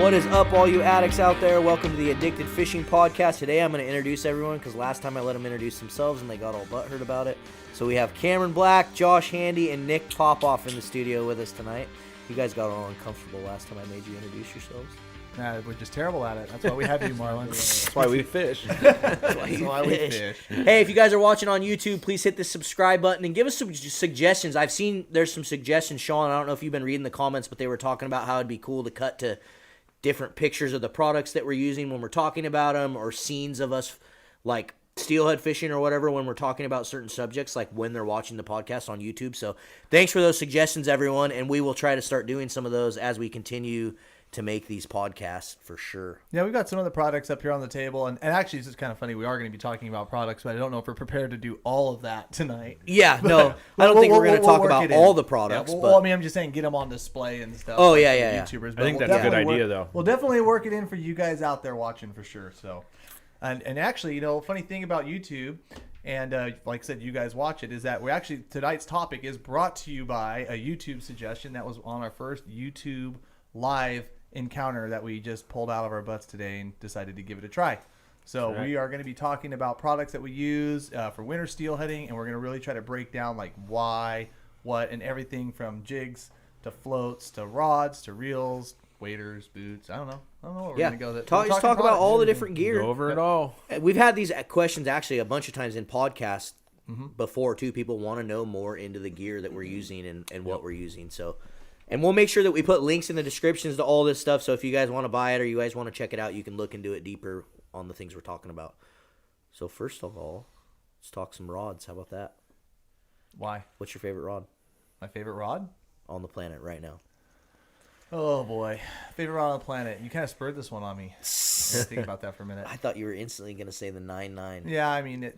What is up, all you addicts out there? Welcome to the Addicted Fishing Podcast. Today I'm going to introduce everyone because last time I let them introduce themselves and they got all butthurt about it. So we have Cameron Black, Josh Handy, and Nick Popoff in the studio with us tonight. You guys got all uncomfortable last time I made you introduce yourselves. Nah, we're just terrible at it. That's why we have you, Marlon. That's why we fish. That's why we fish. Hey, if you guys are watching on YouTube, please hit the subscribe button and give us some suggestions. I've seen there's some suggestions, Sean. I don't know if you've been reading the comments, but they were talking about how it'd be cool to cut to different pictures of the products that we're using when we're talking about them, or scenes of us like steelhead fishing or whatever when we're talking about certain subjects, like when they're watching the podcast on YouTube. So thanks for those suggestions, everyone, and we will try to start doing some of those as we continue to make these podcasts for sure. Yeah, we've got some of the products up here on the table, and actually it's just kind of funny. We are going to be talking about products, but I don't know if we're prepared to do all of that tonight. Yeah, no, I don't think we're going to talk about all the products. Yeah, but I mean, I'm just saying get them on display and stuff. Oh, like yeah. YouTubers. I think that's a good idea, though. We'll definitely work it in for you guys out there watching for sure. So, and actually, funny thing about YouTube, and like I said, you guys watch it, is that we actually, tonight's topic is brought to you by a YouTube suggestion that was on our first YouTube live encounter that we just pulled out of our butts today and decided to give it a try. So we are going to be talking about products that we use for winter steelheading, and we're going to really try to break down like why, what, and everything from jigs to floats to rods to reels, waders, boots. I don't know where we're going to go. Let's talk about all the different gear. Go over it all. We've had these questions actually a bunch of times in podcasts before too. People want to know more into the gear that we're using and what we're using. So. And we'll make sure that we put links in the descriptions to all this stuff. So if you guys want to buy it or you guys want to check it out, you can look into it deeper on the things we're talking about. So first of all, let's talk some rods. How about that? Why? What's your favorite rod? My favorite rod? On the planet right now. Oh, boy. Favorite rod on the planet. You kind of spurred this one on me. Think about that for a minute. I thought you were instantly going to say the 9.9. Yeah, I mean,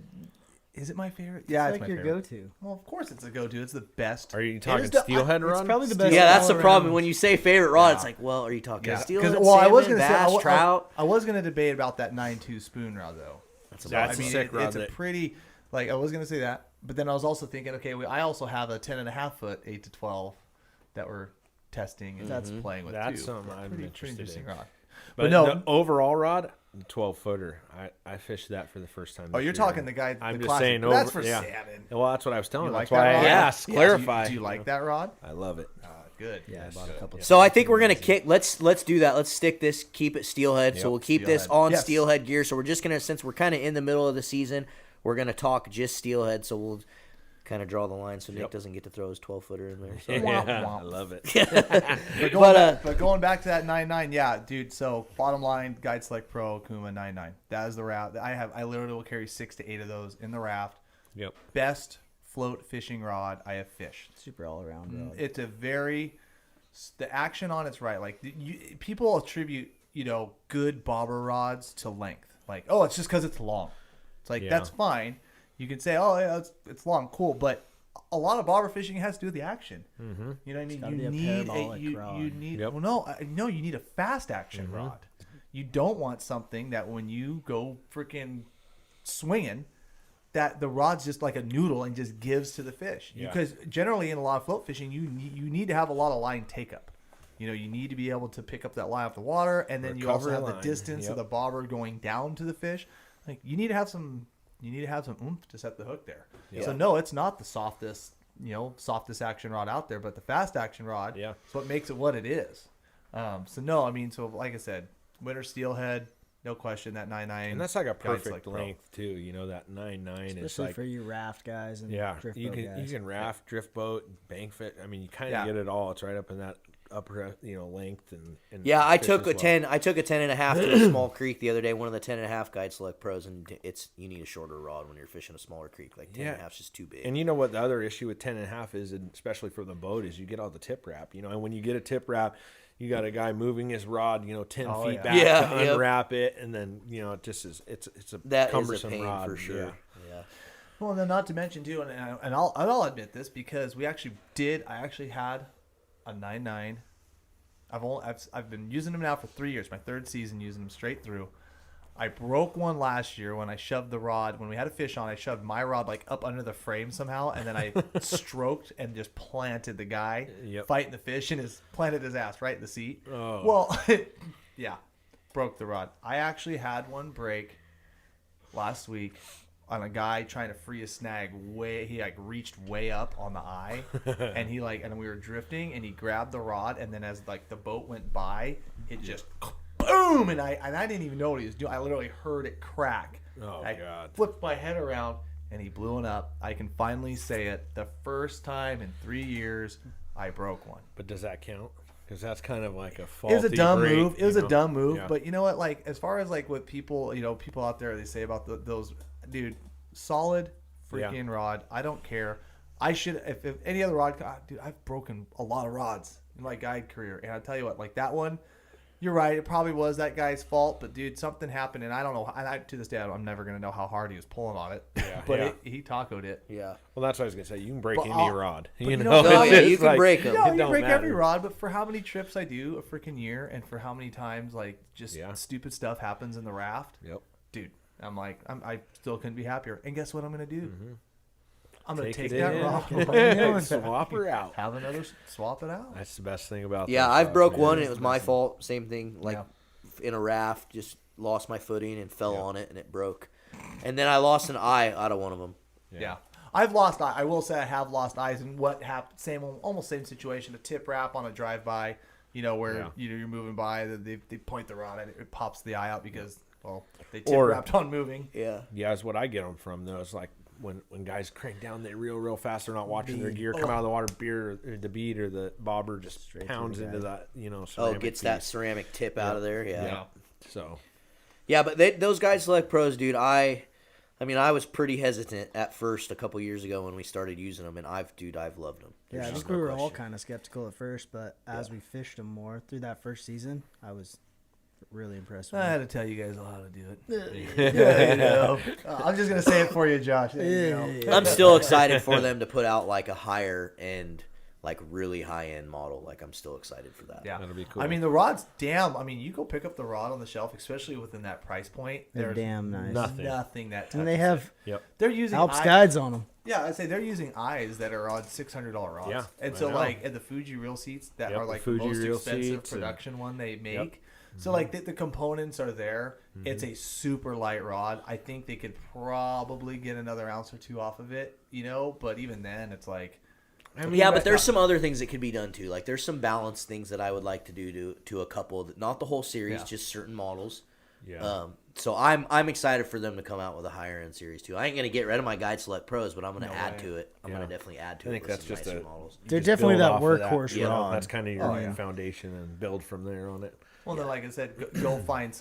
is it my favorite? Yeah, it's like my your favorite. go-to. Well, of course it's a go-to. It's the best. Are you talking steelhead rod? It's probably the best. Yeah, that's the all problem. around. When you say favorite rod, it's like, well, are you talking steelhead, salmon, I was gonna bass, say, trout? I was going to debate about that 9.2 spoon rod, though. That's a sick rod. It's a pretty, I was going to say that. But then I was also thinking, okay, I also have a 10.5 foot 8 to 12 that we're testing and that's playing with That's too. something I'm pretty interested interesting in. rod. But no, the overall rod, 12-footer. I fished that for the first time. Oh, you're talking the guy. I'm the just classic. saying But that's for salmon. Well, that's what I was telling. You That's like why that I rod? asked. Clarify. Do you like that rod? I love it. Good. Yeah, I bought a couple. So I think we're gonna kick. Let's do that. Let's stick this. Keep it steelhead. So we'll keep this on steelhead gear. So we're just gonna, since we're kind of in the middle of the season, we're gonna talk just steelhead. So we'll kind of draw the line so Nick doesn't get to throw his 12-footer in there. So. I love it. But going back to that 9.9, yeah, dude. So bottom line, Guide Select Pro Kuma 9.9. That is the raft. I literally will carry 6 to 8 of those in the raft. Yep. Best float fishing rod I have fished. Super all around rod. It's a the action on it's right. Like people attribute good bobber rods to length. Like, oh, it's just because it's long. It's like that's fine. You can say, oh, yeah, it's long, cool, but a lot of bobber fishing has to do with the action. Mm-hmm. You know what I mean? You need you need a fast action rod. You don't want something that when you go freaking swinging, that the rod's just like a noodle and just gives to the fish. Because generally in a lot of float fishing, you need to have a lot of line take up. You need to be able to pick up that line off the water, and then you also have the distance of the bobber going down to the fish. Like you need to have some. You need to have some oomph to set the hook there. Yeah. So no, it's not the softest action rod out there, but the fast action rod is what makes it what it is. So no, I mean, so like I said, winter steelhead, no question, that 9.9. And that's like a perfect length too. That 9.9 is like for you raft guys and drift you boat can guys. You can raft, drift boat, bank fit. I mean, you kind of get it all. It's right up in that upper length and I took a 10. I took a 10.5 to a small creek the other day. One of the 10.5 Guide Select Pros, and you need a shorter rod when you're fishing a smaller creek. Like 10.5 is just too big. And you know what the other issue with 10.5 is, especially for the boat, is you get all the tip wrap. And when you get a tip wrap, you got a guy moving his rod 10 feet back to unwrap it, and then it just is it's a cumbersome pain rod for sure. Yeah. Well, and then not to mention too, and I'll admit this because I actually had a 9.9. I've been using them now for 3 years. My third season using them straight through. I broke one last year when I shoved the rod. When we had a fish on, I shoved my rod like up under the frame somehow, and then I stroked and just planted the guy fighting the fish and planted his ass right in the seat. Oh. Well, Yeah, broke the rod. I actually had one break last week on a guy trying to free a snag. He like reached way up on the eye, and and we were drifting, and he grabbed the rod, and then as like the boat went by, it just boom, and I didn't even know what he was doing. I literally heard it crack. Oh, I God. flipped my head around, and he blew it up. I can finally say it. The first time in 3 years, I broke one. But does that count? Because that's kind of like a faulty It was a dumb break, move. It was a dumb move. Yeah. But you know what? Like, as far as like what people, people out there, they say about those, dude, solid freaking rod. I don't care. I should, if any other rod, dude, I've broken a lot of rods in my guide career. And I'll tell you what, like that one, you're right. It probably was that guy's fault, but dude, something happened, and I don't know. And to this day, I'm never gonna know how hard he was pulling on it. Yeah, but he tacoed it. Yeah. Well, that's what I was gonna say. You can break But any rod. you know, No, it's yeah, just you can break them. No, It you don't break matter. every rod, but for how many trips I do a freaking year, and for how many times like just stupid stuff happens in the raft, Yep. dude, I'm like, I still couldn't be happier. And guess what I'm gonna do? Mm-hmm. I'm gonna take it that in. rod, Swap her out. have another, swap it out. That's the best thing about. Yeah, those I've rods, broke man. one and it was my fault. Same thing, like Yeah. in a raft, just lost my footing and fell on it and it broke. And then I lost an eye out of one of them. Yeah. I've lost. I will say I have lost eyes. And what happened? Almost same situation. A tip wrap on a drive by. Where you're moving by, they point the rod and it pops the eye out because they tip wrapped on moving. Yeah. Yeah, that's what I get them from though. It's like when guys crank down, they reel real fast. They're not watching their gear come out of the water. The bead or the bobber just pounds into that. Ceramic Gets piece. that ceramic tip out of there. Yeah. Yeah. So. Yeah, but those guys select pros, dude. I was pretty hesitant at first a couple years ago when we started using them, and I've loved them. Yeah, I There's think no we were all question. kind of skeptical at first, but as we fished them more through that first season, I was really impressed with I had them. to tell you guys how to do it. I'm just gonna say it for you, Josh. I'm still excited for them to put out like a higher end, like really high end model. Like I'm still excited for that. Yeah, That'll be cool. I mean, the rod's damn. I mean, you go pick up the rod on the shelf, especially within that price point. They're There's damn nice. nothing that touches And they have Yep. They're using Alps eyes- guides on them. Yeah, I'd say they're using eyes that are on $600 rods. Yeah, and I so know. like and the Fuji reel seats that Yep, are the like the Fuji most reel expensive seats and- production one they make. Yep. So like the components are there. It's a super light rod. I think they could probably get another ounce or two off of it, but even then it's like But there's some other things that could be done too. Like there's some balanced things that I would like to do to a couple, not the whole series, just certain models. Yeah. So I'm excited for them to come out with a higher end series too. I ain't gonna get rid of my Guide Select Pros, but I'm gonna add to it. I'm gonna definitely add to I it. think with that's some just nicer a models. you They're just definitely build that off of workhorse you know, rod. That's kind of your foundation and build from there on it. well, then like I said, go find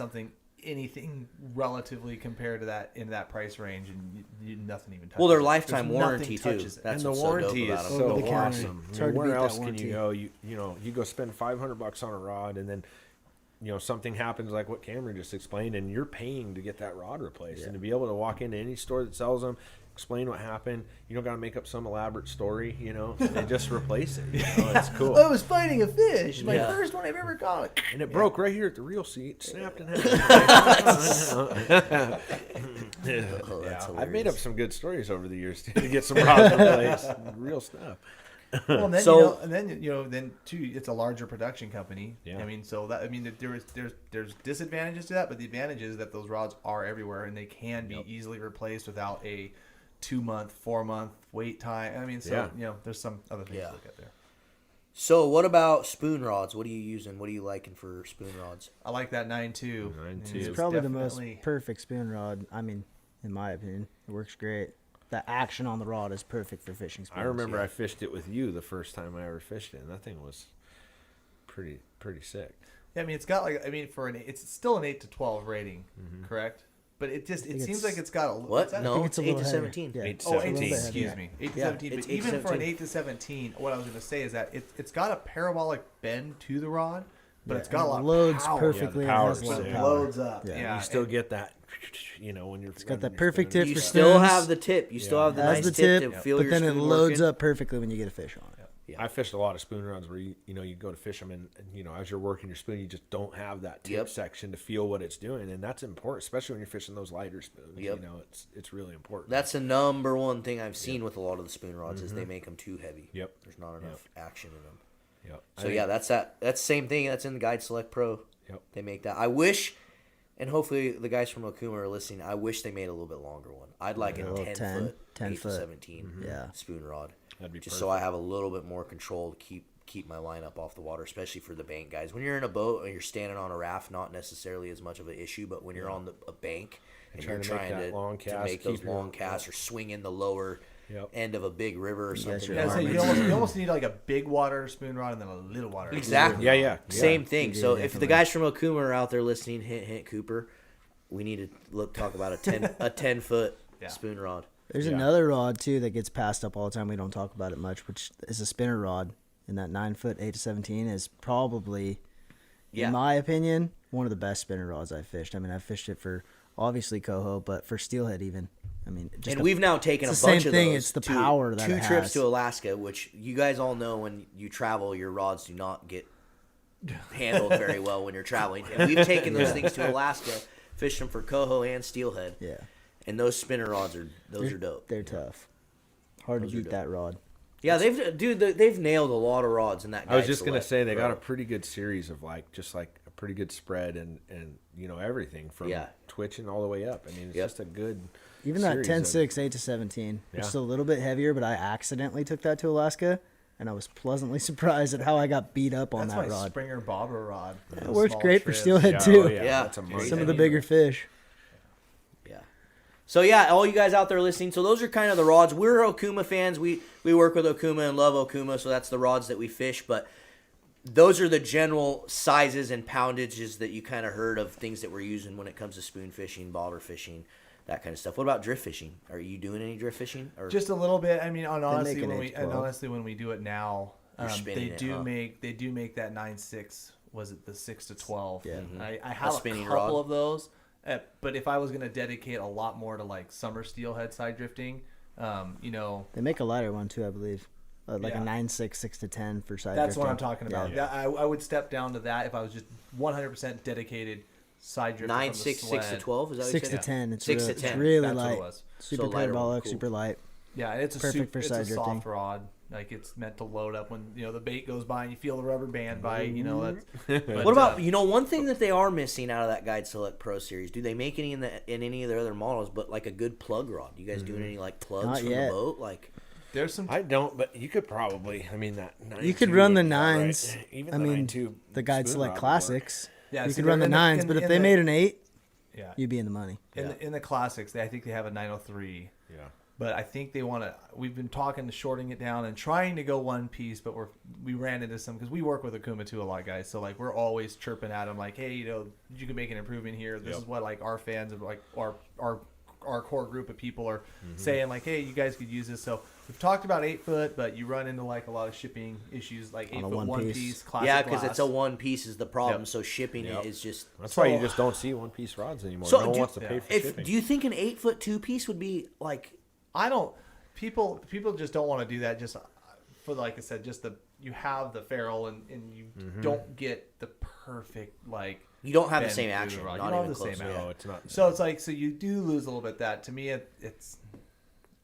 anything relatively compared to that in that price range, and nothing even touches. Well, their it. lifetime There's warranty nothing too. touches it. That's And the what's warranty so dope is about them. so Over the counter. awesome. It's I hard mean, to where beat that else can warranty. you go? You go spend $500 on a rod, and then something happens like what Cameron just explained, and you're paying to get that rod replaced, and to be able to walk into any store that sells them, explain what happened. You don't got to make up some elaborate story, and just replace it. It's cool. I was fighting a fish. My Yeah. first one I've ever caught. And it broke right here at the reel seat, snapped in half. Oh, that's I've made hilarious. up some good stories over the years to get some rods replaced. Real stuff. Well, and then So- then too, it's a larger production company. Yeah. I mean, there's disadvantages to that, but the advantage is that those rods are everywhere and they can be easily replaced without a 2-month, 4-month wait time. I mean, there's some other things to look at there. So what about spoon rods? What are you using? What are you liking for spoon rods? I like that 9.2. 9.2. It's It's probably the definitely- most perfect spoon rod. I mean, in my opinion, it works great. The action on the rod is perfect for fishing spoons. I remember I fished it with you the first time I ever fished it, and that thing was pretty sick. Yeah, I mean, it's got it's still an 8 to 12 rating, correct? But it seems like it's got a What? what's that? No, it's it's a 8 little to heavier. 17. Yeah. 8 to Oh, 8 17. to, heavier. excuse me. 8 to Yeah, 17. it's But 8 to even for an 17. 8 to 17, what I was going to say is that it's got a parabolic bend to the rod, but Yeah, it's got a and lot of loads power. perfectly Yeah, the and has a power's lot of there. It power. loads up. Yeah. Yeah, You still and- get that, when you're. It's got that running your perfect spoon. tip You for still spoons. have the tip. You still have the Has nice the tip, tip, to feel but your then it spoon loads working. up perfectly when you get a fish on it. Yeah. I fished a lot of spoon rods where you go to fish them, and as you're working your spoon, you just don't have that tip Yep. section to feel what it's doing, and that's important, especially when you're fishing those lighter spoons. Yep. It's really important. That's the number one thing I've seen with a lot of the spoon rods is they make them too heavy. Yep. There's not enough action in them. Yep. So yeah, that's the same thing. That's in the Guide Select Pro. Yep. They make that. I wish, and hopefully the guys from Okuma are listening, I wish they made a little bit longer one. I'd like a 10-foot, 8 to 17 spoon rod. That'd be just perfect. so I have a little bit more control to keep my line up off the water, especially for the bank guys. When you're in a boat and you're standing on a raft, not necessarily as much of an issue, but when you're on a bank and you're trying to make those long casts or swing in the lower end of a big river or something. Yeah, so you almost need like a big water spoon rod and then a little water. Exactly. Yeah. Same thing. So if the guys from Okuma are out there listening, hint Cooper, we need to talk about a 10-foot spoon rod. There's another rod too that gets passed up all the time. We don't talk about it much, which is a spinner rod. And that 9-foot 8 to 17 is probably, in my opinion, one of the best spinner rods I've fished. I mean, I've fished it for obviously coho, but for steelhead even. I mean, we've now taken a bunch same of thing. those. It's the power that it two trips has. to Alaska, which you guys all know when you travel, your rods do not get handled very well when you're traveling. And we've taken those things to Alaska, fished them for coho and steelhead. Yeah. And those spinner rods are dope. They're tough. Hard to beat that rod. Yeah, they've nailed a lot of rods in that. I was just gonna say they got a pretty good series of a pretty good spread and everything from twitching all the way up. I mean, it's just a good. Even that 10-6 8 to 17, which is a little bit heavier, but I accidentally took that to Alaska, and I was pleasantly surprised at how I got beat up on that That's my rod. Springer bobber rod. It works great for trips. steelhead too. That's amazing. Some of the bigger fish. So all you guys out there listening, so those are kind of the rods. We're Okuma fans. We work with Okuma and love Okuma, so that's the rods that we fish. But those are the general sizes and poundages that you kind of heard of things that we're using when it comes to spoon fishing, bobber fishing, that kind of stuff. What about drift fishing? Are you doing any drift fishing? Or just a little bit. I mean, honestly, making when we do it now, they do make that 9-6. Was it the 6 to 12? Yeah. I have a spinning couple rod. of those. But if I was going to dedicate a lot more to like summer steelhead side drifting, they make a lighter one too, I believe, a 9-6 6 to 10 for side. That's drifting. what I'm talking about. Yeah. I would step down to that if I was just 100% dedicated side drifting. 9-6 6 to 12. Is that what you 6 said? to 10. It's 6 real, to 10. It's really That's what it light. was. Super So lighter parabolic, one, cool. super light. Yeah, and it's Perfect for side a drifting. soft rod. Like it's meant to load up when the bait goes by and you feel the rubber band bite. That's. But, What about one thing that they are missing out of that Guide Select Pro series? Do they make any in any of their other models? But like a good plug rod. You guys doing any like plugs Not from yet. the boat? Like there's some. I don't, but you could probably. I mean that. You could run the would be all right. 9s. Even I the mean, 9.2 the Guide spoon Select rod would Classics. Yeah, you see, could run the in the- 9s, in- but if in they the- made an 8, Yeah. you'd be in the money. In the classics, I think they have a 903. Yeah. But I think they want to. We've been talking to shorting it down and trying to go one piece, but we ran into some because we work with Okuma too a lot, guys. So like we're always chirping at them like, hey, you can make an improvement here. This is what like our fans of like our core group of people are saying like, hey, you guys could use this. So we've talked about 8-foot, but you run into like a lot of shipping issues like 8-foot one piece classic. yeah, because glass. it's a one piece is the problem. So shipping it is just. That's why you just don't see one piece rods anymore. So no one wants to pay for shipping. Do you think an 8-foot 2-piece would be like? I don't. People just don't want to do that. Just for like I said, you have the ferrule and you don't get the perfect like. You don't have the bend same through the action. rod. You Not don't even have the close. same No, action. it's not. So it's like you do lose a little bit. That to me, it's.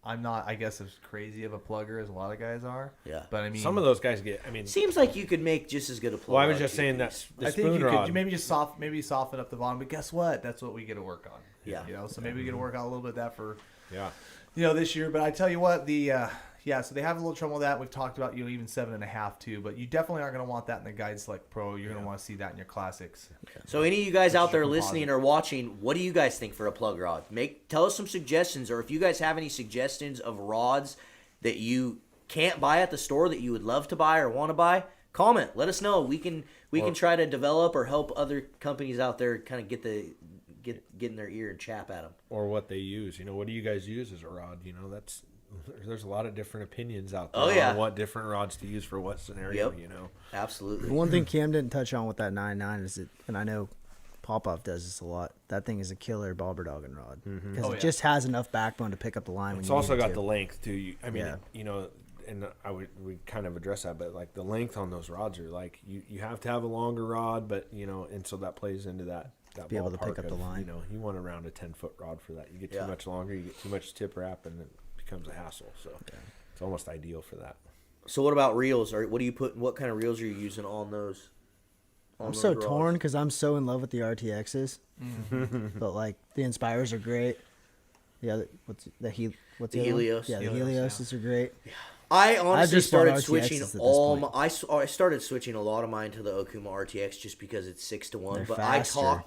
I'm not, I guess, as crazy of a plugger as a lot of guys are. Yeah. But I mean, Some of those guys get. I mean, Seems like you could make just as good a plug. well, I was rod just as saying you that could. the I think spoon you rod. could maybe just soften up the bottom. But guess what? That's what we get to work on. Yeah. So maybe we get to work out a little bit of that for Yeah. this year. But I tell you what, so they have a little trouble with that. We've talked about even 7.5 too, but you definitely aren't going to want that in the Guide Select Pro. You're going to want to see that in your classics. So any of you guys out there composite. listening or watching, what do you guys think for a plug rod? Tell us some suggestions, or if you guys have any suggestions of rods that you can't buy at the store that you would love to buy or want to buy, comment. Let us know. We can try to develop or help other companies out there kind of get in their ear and chap at them. Or what they use. What do you guys use as a rod? There's a lot of different opinions out there Oh, yeah. on what different rods to use for what scenario. Yep. Absolutely. The one thing Cam didn't touch on with that 9.9 is and I know Popoff does this a lot. That thing is a killer bobber dogging rod because it just has enough backbone to pick up the line. It's when you also need it got to. the length too. I mean, Yeah. And we kind of address that, but like the length on those rods are like you have to have a longer rod, but and so that plays into that be able to pick ballpark up the of, do you want around a 10-foot rod for that. You get too much longer, you get too much tip wrap, and it becomes a hassle. So it's almost ideal for that. So what about reels? Or what kind of reels are you using on I'm so torn because I'm so in love with the RTXs, but like the Inspires are great. Yeah, the Helios? Yeah, the Helioses are great. I honestly started switching I started switching a lot of mine to the Okuma RTX just because it's 6-1. But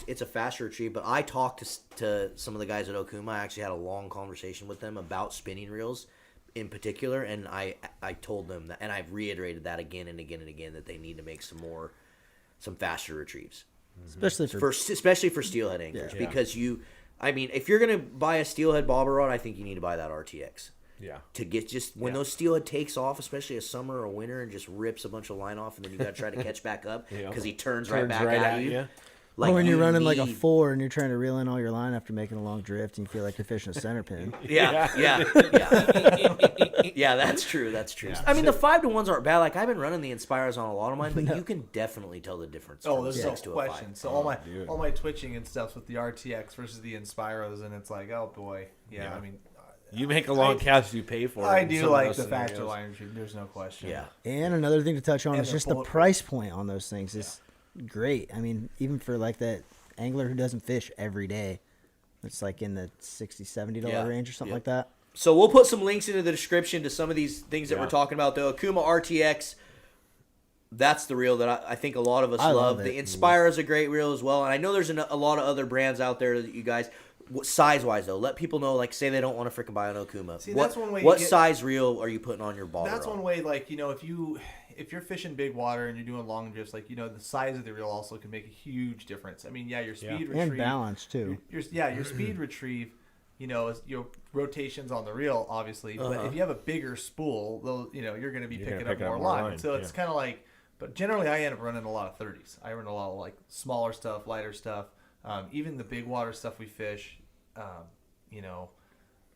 it's a faster retrieve. But I talked to some of the guys at Okuma. I actually had a long conversation with them about spinning reels in particular, and I told them that, and I've reiterated that again and again and again, that they need to make some faster retrieves, especially for steelhead anglers, because if you're gonna buy a steelhead bobber rod, I think you need to buy that RTX. Yeah. To get when those steelhead takes off, especially a summer or winter, and just rips a bunch of line off, and then you got to try to catch back up because he turns right back at you. Like, or when you're running like a 4 and you're trying to reel in all your line after making a long drift and you feel like you're fishing a center pin. Yeah, that's true. Yeah. I mean, the 5-1s aren't bad. Like, I've been running the Inspires on a lot of mine, but you can definitely tell the difference. Oh, there's no question. So all my twitching and stuff's with the RTX versus the Inspiros, and it's like, oh boy, I mean. You make a long cast, you pay for it. I do like the faster line retrieve. There's no question. Yeah. And another thing to touch on is just the price point on those things is great. I mean, even for like that angler who doesn't fish every day, it's like in the $60-$70 range or something like that. So we'll put some links into the description to some of these things that we're talking about. The Okuma RTX, that's the reel that I think a lot of us love. The Inspire is a great reel as well. And I know there's a lot of other brands out there that you guys... Size-wise, though, let people know, like, say they don't want to freaking buy an Okuma. See, that's one way. What size reel are you putting on your bobber? That's one way, like, if you're fishing big water and you're doing long drifts, like, the size of the reel also can make a huge difference. I mean, your speed retrieve. And balance, too. Your speed retrieve, your rotations on the reel, obviously. But if you have a bigger spool, you're going to be picking up more line. So it's kind of like, but generally I end up running a lot of 30s. I run a lot of, like, smaller stuff, lighter stuff. Even the big water stuff we fish,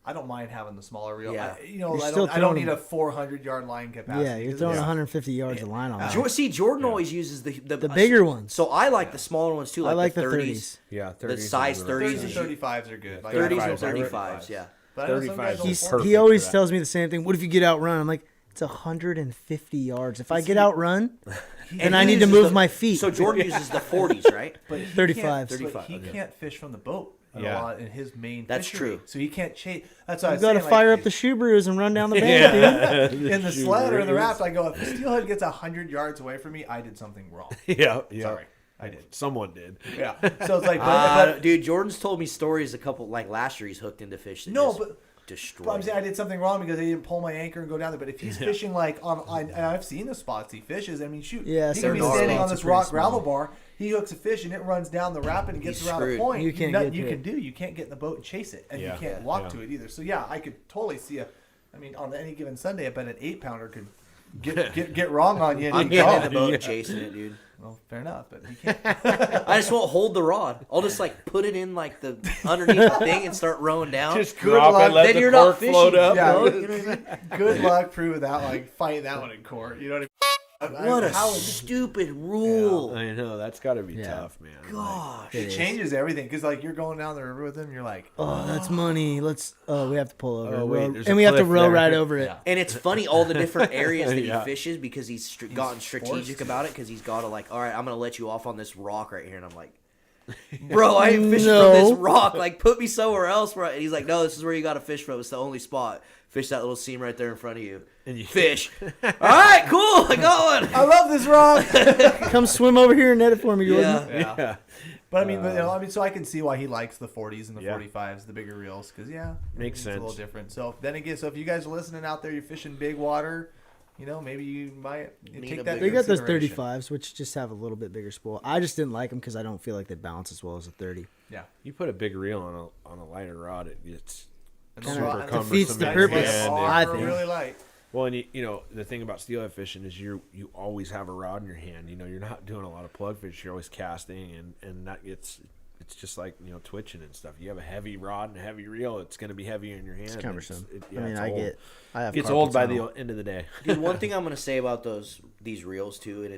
I don't mind having the smaller reel. Yeah. I don't need a 400-yard line capacity. Yeah, you're throwing 150 yards of line on that. See, Jordan always uses the bigger ones. So I like the smaller ones too. I like the 30s. Yeah, 30s. The size 30s and 35s are good. Like 30s and 35s, yeah. But 35s. He always tells me the same thing. What if you get outrun? I'm like, it's 150 yards. If I get outrun, and I need to move my feet. So Jordan uses the 40s, right? But 35. He can't fish from the boat a lot in his main That's fishery. true. So he can't chase. That's what I was saying. You got to fire up the shoe brews and run down the bank, dude. In the sled or the raft, I go, if the steelhead gets 100 yards away from me, I did something wrong. Yeah. Sorry. I did. Someone did. Yeah. So it's like, dude, Jordan's told me stories like last year he's hooked into fish that destroyed. But I'm saying I did something wrong because I didn't pull my anchor and go down there. But if he's fishing like and I've seen the spots he fishes. I mean, shoot, he can be standing on this rock gravel bar. He hooks a fish and it runs down the rapid and gets around a point. You can't get in the boat and chase it, and you can't walk to it either. So yeah, I could totally see on any given Sunday, I bet an 8-pounder could get wrong on you. I'm getting in the boat and chasing it, dude. Well, fair enough, but he can't. I just won't hold the rod. I'll just like put it in like the underneath the thing and start rowing down. Just drop it, let the cork float up. Yeah, good luck proving that, like fighting that one in court. You know what I mean? What a stupid rule. I know, that's got to be tough, man. Gosh. It changes everything because like you're going down the river with him, you're like, oh, that's money. We have to pull over. And we have to row right over it. Yeah. And it's funny, all the different areas that he fishes because he's gotten strategic about it because he's got to like, all right, I'm going to let you off on this rock right here. And I'm like, bro, I ain't fishing from this rock. Like, put me somewhere else. Bro. And he's like, no, this is where you got to fish from. It's the only spot. Fish that little seam right there in front of you. And you fish. All right, cool. I got one. I love this rock. Come swim over here and net it for me, Jordan. Yeah. But I mean, so I can see why he likes the 40s and the 45s, the bigger reels, because makes sense. It's a little different. So then again, if you guys are listening out there, you're fishing big water, maybe you might take that. They got those 35s, which just have a little bit bigger spool. I just didn't like them because I don't feel like they balance as well as a 30. Yeah, you put a big reel on a lighter rod, it's super defeats the purpose. I think. Really light. Well, and the thing about steelhead fishing is you always have a rod in your hand. You're not doing a lot of plug fish. You're always casting, and that it's just like twitching and stuff. You have a heavy rod and a heavy reel, it's going to be heavier in your hand. It's cumbersome. It gets old by the end of the day. Dude, one thing I'm going to say about these reels too, and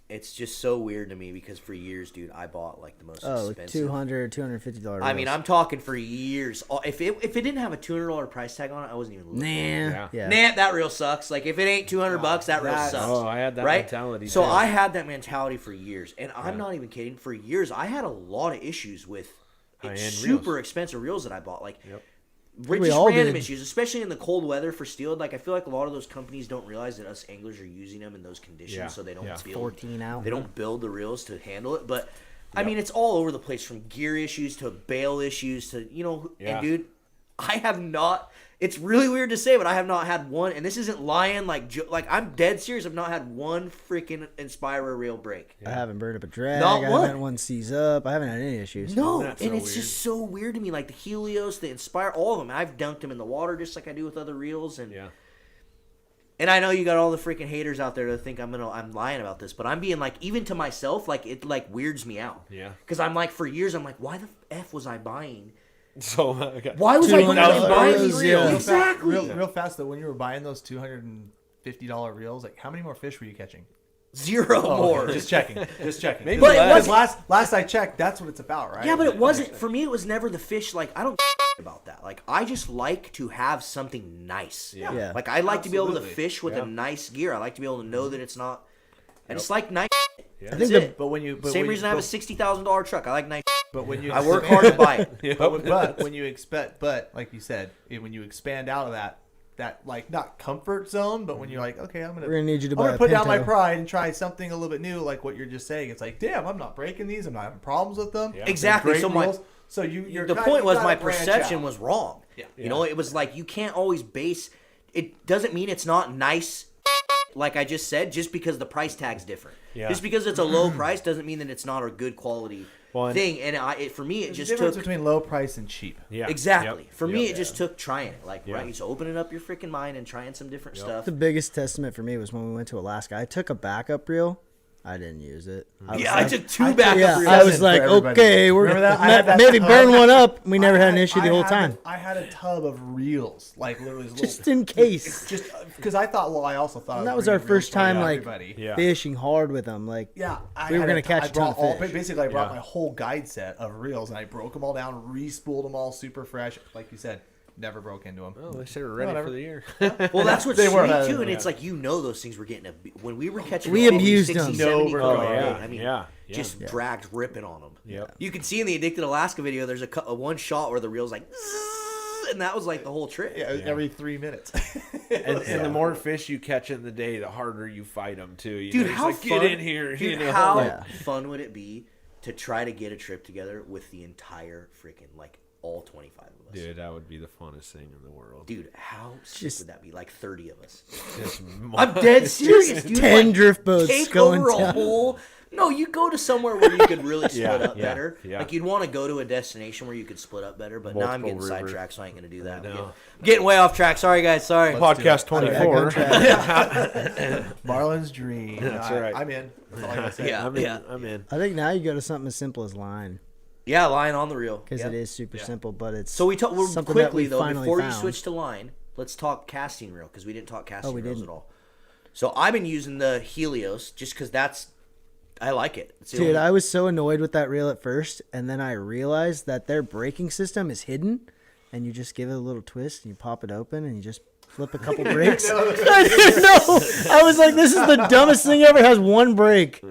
it's just so weird to me because for years, dude, I bought like the most expensive. $200, $250. I mean, I'm talking for years. If it didn't have a $200 price tag on it, I wasn't even looking. Nah, that reel sucks. Like if it ain't $200, that reel sucks. Oh, I had that mentality. So I had that mentality for years, and I'm not even kidding. For years, I had a lot of issues with super expensive reels that I bought. Like. Just random issues, especially in the cold weather for Steelhead. Like I feel like a lot of those companies don't realize that us anglers are using them in those conditions, so they don't build 14 out. They don't build the reels to handle it. But I mean, it's all over the place from gear issues to bail issues to And dude, I have not. It's really weird to say, but I have not had one. And this isn't lying. Like I'm dead serious. I've not had one freaking Inspira reel break. I haven't burned up a drag. Not I one. haven't one seize up. I haven't had any issues. No, and it's just so weird to me. Like the Helios, the Inspire, all of them. I've dunked them in the water just like I do with other reels. And and I know you got all the freaking haters out there that think I'm lying about this, but I'm being like, even to myself, like it like weirds me out. Yeah. Because I'm like, for years, I'm like, why the f was I buying? So why was I going to buy these reels? Exactly. Real fast though, when you were buying those $250 reels, like how many more fish were you catching? Zero more. Just checking. Maybe but it was last I checked, that's what it's about, right? Yeah, but it wasn't for me. It was never the fish. Like I don't about that. Like I just like to have something nice. Yeah. Like I like to be able to fish with a nice gear. I like to be able to know that it's not. And it's like nice. I think same reason I have a $60,000 truck. I like nice. But when you I work hard to buy it. But when you expect, like you said, when you expand out of that like not comfort zone, but when you're like, okay, we're gonna need you to buy a put down Pinto. my pride and try something a little bit new, like what you're just saying. It's like, damn, I'm not breaking these. I'm not having problems with them. Yeah. Exactly. So you're the point was my perception was wrong. Yeah. You know, it was like you can't always base. It doesn't mean it's not nice. Like I just said, just because the price tag's different. Yeah. Just because it's a low price doesn't mean that it's not a good quality thing. And for me, it just took... difference between low price and cheap. Yeah. Exactly. Yep. For me, it just took trying it. Like, right, just opening up your freaking mind and trying some different stuff. The biggest testament for me was when we went to Alaska. I took a backup reel. I didn't use it. I took two backup reels. I was like, okay, we're maybe burn one up. We never had an issue the whole time. I had a tub of reels, like literally just in case. Just because I also thought. And that was our first time like fishing hard with them. Like we were gonna catch a ton of fish. Basically, I brought my whole guide set of reels and I broke them all down, re-spooled them all super fresh, like you said. Never broke into them. Oh, they say we're ready for the year. Well, that's what's sweet too, and it's like those things were getting when we were catching. We abused 60, them. 70 I mean, just dragged ripping on them. Yep. You can see in the Addicted Alaska video, there's a one shot where the reel's like, and that was like the whole trip. Every 3 minutes. and the more fish you catch in the day, the harder you fight them too. Dude, how fun, get in here. Dude, how fun would it be to try to get a trip together with the entire freaking all 25 of us? Dude, that would be the funnest thing in the world. Dude, how sick would that be? Like 30 of us. I'm dead serious, dude. 10 drift boats take going over down. a whole... No, you go to somewhere where you could really split up better. Yeah. Like you'd want to go to a destination where you could split up better. But now I'm getting sidetracked, so I ain't gonna do that. I'm getting way off track. Sorry, guys. Sorry. Podcast 24. Marlon's dream. That's right. I'm in. That's all I gotta say. I'm in. I think now you go to something as simple as line. Yeah, line on the reel. Because it is super simple, but it's so we talk quickly though before found. You switch to line. Let's talk casting reel because we didn't talk casting reels at all. So I've been using the Helios just because I like it. Dude, I was so annoyed with that reel at first, and then I realized that their braking system is hidden, and you just give it a little twist, and you pop it open, and you just flip a couple brakes. I didn't know. I was like, this is the dumbest thing ever. It has one brake.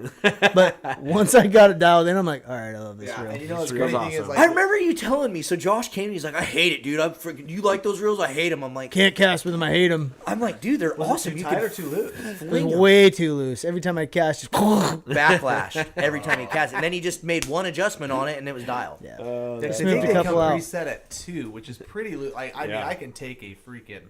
But once I got it dialed in, I'm like, all right, I love this reel. And you know what's crazy thing is, I remember you telling me. So Josh came and he's like, I hate it, dude. You like those reels? I hate them. I'm like, can't cast with them. I hate them. I'm like, dude, they're awesome. Too tight or too loose? It was way too loose. Every time I cast, just backlash every time he cast. And then he just made one adjustment on it, and it was dialed. Yeah. They come preset at 2, which is pretty loose. I mean, I can take a freaking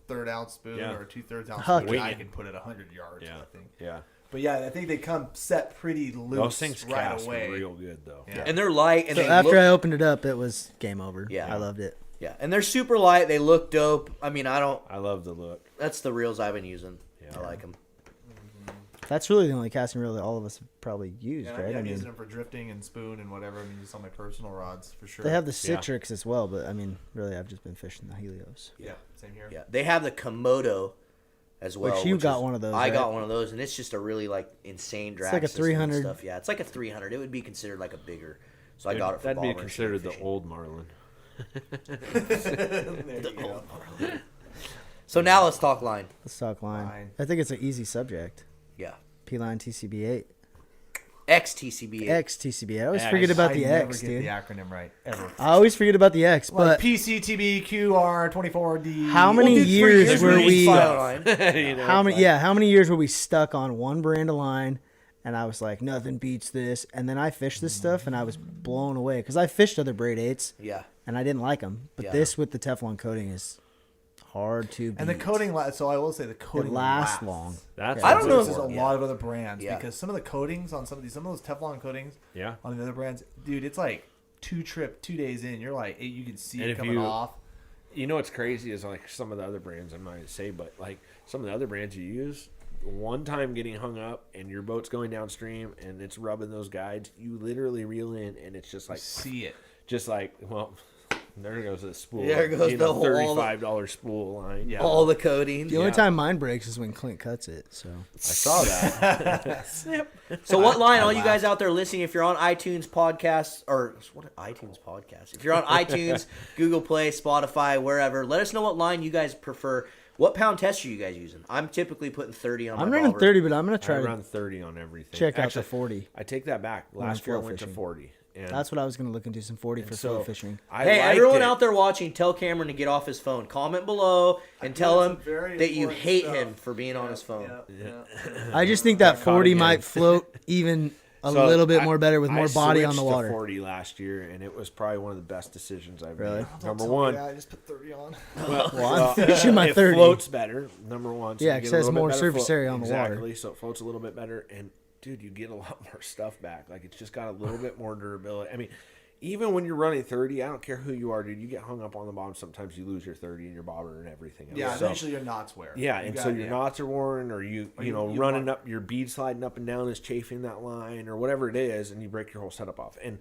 1/3 ounce spoon or 2/3 ounce spoon. I can put it 100 yards. I think. Yeah. But yeah, I think they come set pretty loose. Those things right cast away. real good though. Yeah. And they're light. And so after I opened it up, it was game over. Yeah, I loved it. Yeah, and they're super light. They look dope. I mean, I love the look. That's the reels I've been using. Yeah. I like them. That's really the only casting reel that all of us have probably used, right? I'm using them for drifting and spoon and whatever. I mean, just on my personal rods for sure. They have the Citrix as well, but I mean, really, I've just been fishing the Helios. Yeah, same here. Yeah, they have the Komodo as well. Which you got one of those. I right? got one of those, and it's just a really insane drag. It's like a system 300 and stuff. Yeah, it's like a 300. It would be considered like a bigger. So I got it for that'd be bobber and considered fishing. the old Marlin. There you go. So now let's talk line. Let's talk line. Line. I think it's an easy subject. Yeah. P-line TCB8. XTCB8. XTCB8. I always X. forget about the I never X, get dude. the acronym right ever. I always forget about the X, Like but PCTBQR24D. How many years were we? You know, how many years were we stuck on one brand of line? And I was like, nothing beats this. And then I fished this stuff, and I was blown away because I fished other braid 8s, Yeah. and I didn't like them. But Yeah. this with the Teflon coating is hard to beat. And the coating, so I will say the coating lasts long. That's I don't know if- Versus a Yeah. lot of other brands Yeah. because some of the coatings on some of those Teflon coatings Yeah. on the other brands, dude, it's like 2 days in, you're like, you can see And it if coming off. You know what's crazy is like some of the other brands, I'm not going to say, but like some of the other brands you use, one time getting hung up and your boat's going downstream and it's rubbing those guides, you literally reel in and it's just like, See it. just like, well, there goes the spool. There goes the whole- $35 spool line. Yeah. All the coating. The only time mine breaks is when Clint cuts it. So I saw that. So what line, all you guys out there listening, if you're on iTunes podcasts, or what iTunes podcast? If you're on iTunes, Google Play, Spotify, wherever, let us know what line you guys prefer. What pound test are you guys using? I'm typically putting 30 on my I'm running bobber. 30, but I'm gonna I try to run 30 on everything. check out Actually, the 40. I take that back. Last year I went to fishing. 40. And That's what I was gonna look into, some 40 for float so fishing. I Hey, liked everyone it. out there watching, tell Cameron to get off his phone. Comment below and tell some him very that you important hate stuff. him for being on his phone. I just think that 40 again. might float even a So little bit I- more better with I more body on the switched to water. 40 last year, and it was probably one of the best decisions I've Really? made. Number one, I just put 30 on. Well, I'm fishing my it 30. floats better. Number one, so Yeah, you 'cause get a it has little bit more better surface float. area on the water. Exactly, so it floats a little bit better, and dude, you get a lot more stuff back. Like it's just got a little bit more durability. I mean, even when you're running 30, I don't care who you are, dude. You get hung up on the bottom. Sometimes you lose your 30 and your bobber and everything else. Yeah, So- eventually your knots wear. yeah, You and got- so your yeah. knots are worn, or you you running want- up your bead sliding up and down is chafing that line, or whatever it is, and you break your whole setup off. And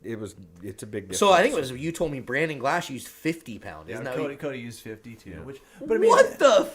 it's a big difference. So I think it was you told me Brandon Glass used 50 pound. Yeah, Isn't that Cody used 50 too. Yeah. Which, but I mean, what the?